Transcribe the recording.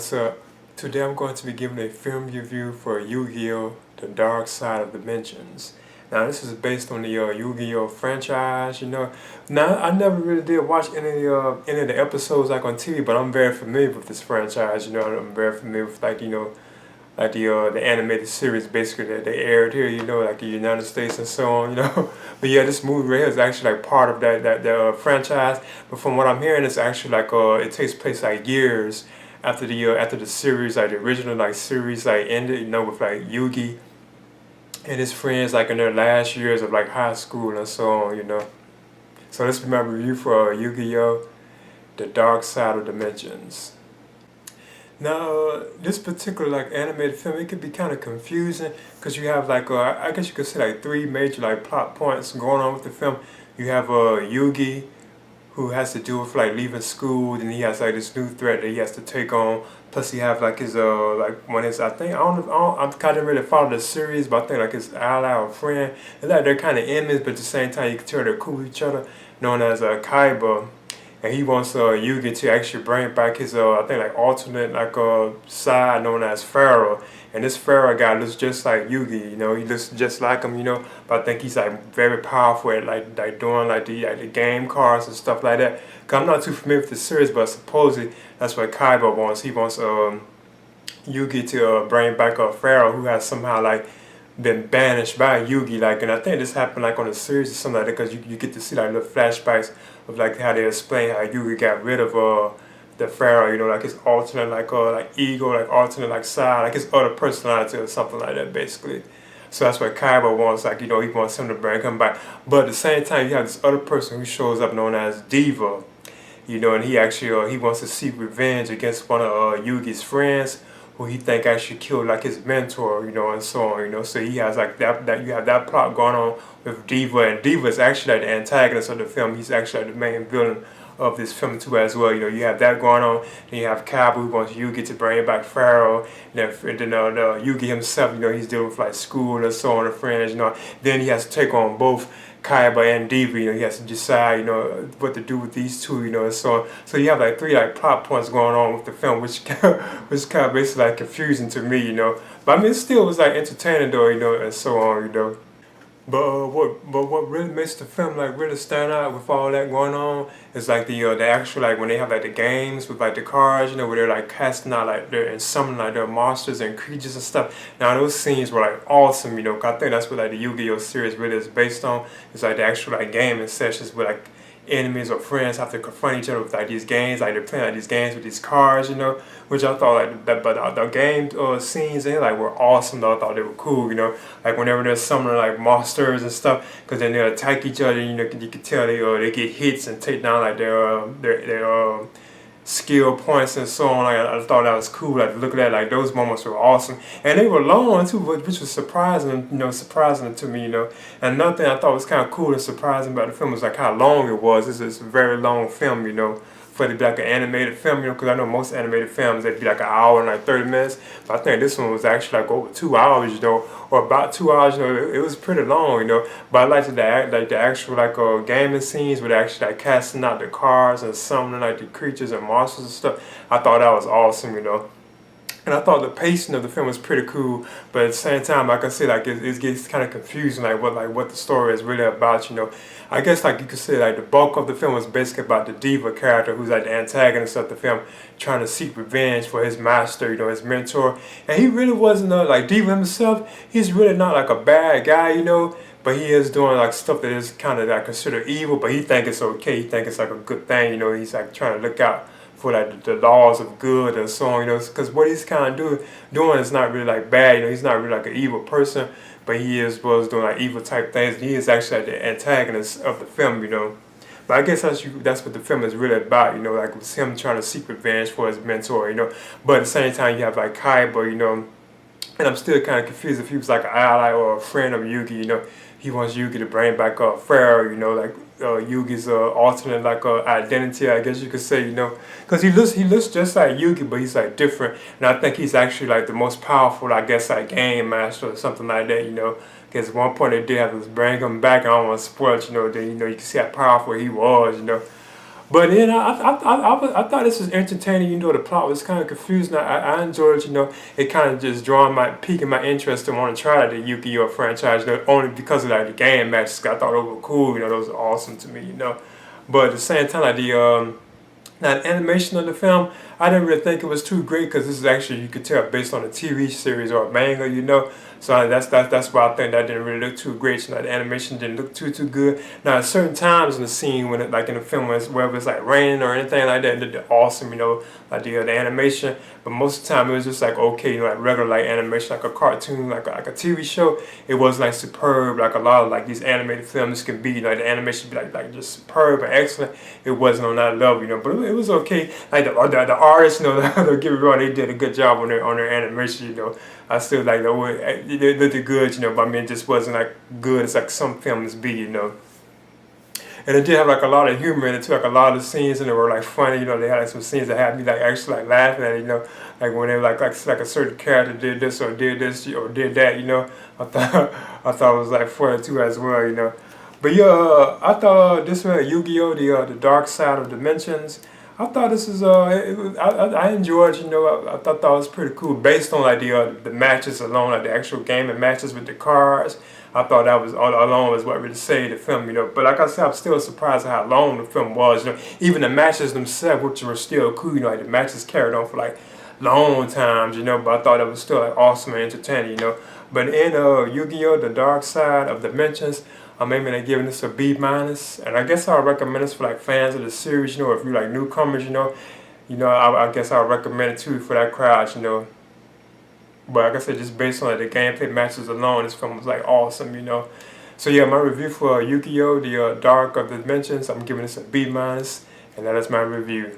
what's up? Today I'm going to be giving a film review for Yu-Gi-Oh! The Dark Side of Dimensions. Now this is based on the Yu-Gi-Oh! Franchise. Now I never really did watch any of the episodes like on TV, but I'm very familiar with this franchise. I'm very familiar with like the animated series basically that they aired here, like the United States and so on. But yeah, this movie right here is actually like part of that franchise. But from what I'm hearing, it's actually like it takes place like years after the series, like the original like series like ended, with like Yugi and his friends like in their last years of like high school and so on. So this is my review for Yu-Gi-Oh! The Dark Side of Dimensions. Now, this particular like animated film, it could be kind of confusing because you have like I guess you could say like three major like plot points going on with the film. You have Yugi, who has to do with like leaving school, then he has like this new threat that he has to take on. Plus, he have like his like one of his, I think I kind of really follow the series, but I think like his ally or friend. It's like they're kind of enemies, but at the same time you can tell they're cool with each other. Known as Kaiba, and he wants Yugi to actually bring back his I think like alternate like side known as Pharaoh. And this Pharaoh guy looks just like Yugi, he looks just like him. But I think he's like very powerful at like doing like the game cards and stuff like that. Cause I'm not too familiar with the series, but supposedly that's what Kaiba wants. He wants Yugi to bring back Pharaoh, who has somehow like been banished by Yugi, like, and I think this happened like on a series or something like that, because you get to see like little flashbacks of like how they explain how Yugi got rid of the Pharaoh, like his alternate like ego, like alternate like side, like his other personality or something like that basically. So that's what Kaiba wants, like, he wants him to bring him back. But at the same time, you have this other person who shows up known as Diva, and he actually he wants to seek revenge against one of Yugi's friends, who he think actually killed like his mentor, and so on. So he has like that you have that plot going on with Diva, and Diva is actually like the antagonist of the film. He's actually like the main villain of this film too as well. You have that going on. Then you have Kabu, who wants Yugi to bring back Pharaoh. And then Yugi himself, he's dealing with like school and so on and friends. Then he has to take on both Kaiba and Diva. He has to decide, what to do with these two. So you have like three like plot points going on with the film, which was kind of basically like confusing to me. But I mean, it still was like entertaining though, and so on. But what really makes the film like really stand out with all that going on is like the actual like when they have like the games with like the cards, where they're like casting out like they're and summoning like their monsters and creatures and stuff. Now those scenes were like awesome, 'cause I think that's what like the Yu-Gi-Oh series really is based on. It's like the actual like gaming sessions with like enemies or friends have to confront each other with like these games, like they're playing like these games with these cards, which I thought like that, but the game scenes in like were awesome though. I thought they were cool, like whenever they're summoning like monsters and stuff, because then they attack each other, you can tell they get hits and take down like their skill points and so on. Like I thought that was cool. Like looking at like those moments were awesome, and they were long too, which was surprising. Surprising to me. And another thing I thought was kind of cool and surprising about the film was like how long it was. This is a very long film. For it to be like an animated film, because I know most animated films they'd be like an hour and like 30 minutes, but I think this one was actually like over 2 hours, or about 2 hours. It was pretty long, But I liked the actual like gaming scenes where they actually like casting out the cards and summoning like the creatures and monsters and stuff. I thought that was awesome. And I thought the pacing of the film was pretty cool, but at the same time, like I said, like it gets kind of confusing, like what the story is really about. I guess like you could say like the bulk of the film was basically about the Diva character, who's like the antagonist of the film, trying to seek revenge for his master, his mentor. And he really wasn't like Diva himself. He's really not like a bad guy, but he is doing like stuff that is kind of like considered evil, but he think it's okay. He think it's like a good thing, He's like trying to look out for like the laws of good and so on, because what he's kind of doing is not really like bad, he's not really like an evil person, but he was doing like evil type things. He is actually like the antagonist of the film. But I guess that's what the film is really about, like it's him trying to seek revenge for his mentor, But at the same time, you have like Kaiba, and I'm still kind of confused if he was like an ally or a friend of Yugi. He wants Yugi to bring back Pharaoh, like Yugi's alternate like identity, I guess you could say, because he looks just like Yugi, but he's like different, and I think he's actually like the most powerful, I guess, like game master or something like that, Because at one point they did have to bring him back. I don't want to spoil it, then you can see how powerful he was, But then I thought this was entertaining. You know, the plot was kind of confusing. I enjoyed, you know, it kind of just piquing my interest to want to try the Yu-Gi-Oh franchise. You know, only because of like the game matches. I thought those were cool. You know, those were awesome to me. You know, but at the same time, like now, the animation of the film, I didn't really think it was too great because this is actually, you could tell, based on a TV series or a manga, you know. So that's why I think that didn't really look too great. So the animation didn't look too good. Now, at certain times in the scene, when it, like in the film, where it was like raining or anything like that, it looked awesome, you know, like the animation. But most of the time, it was just like okay, you know, like regular like animation, like a cartoon, like a TV show. It was like superb, like a lot of like these animated films can be. Like the animation be like just superb and excellent. It wasn't on that level, you know, but it was okay. Like the artists, you know, don't get me wrong, they did a good job on their animation, you know. I still like the way they looked good, you know, but I mean, it just wasn't like good as like some films be, you know. And it did have like a lot of humor in it too, like a lot of the scenes and they were like funny, you know. They had like some scenes that had me like actually like laughing at it, you know, like when they were like a certain character did this or did this or did that, you know. I thought I thought it was like funny too as well, you know. But yeah, I thought this one Yu-Gi-Oh, the Dark Side of Dimensions. I thought this is I enjoyed, you know, I thought that was pretty cool based on like the matches alone, like the actual game and matches with the cards. I thought that was alone was what really saved the film, you know. But like I said, I'm still surprised at how long the film was, you know. Even the matches themselves, which were still cool, you know, like the matches carried on for like long times, you know. But I thought it was still like awesome and entertaining, you know. But in Yu-Gi-Oh, The Dark Side of Dimensions, I'm aiming at giving this a B minus, and I guess I'll recommend this for like fans of the series. You know, if you like newcomers, you know, I guess I'll recommend it too for that crowd. You know, but like I said, just based on like, the gameplay matches alone, this film was like awesome. You know, so yeah, my review for Yu-Gi-Oh, the Dark of the Dimensions, I'm giving this a B minus, and that is my review.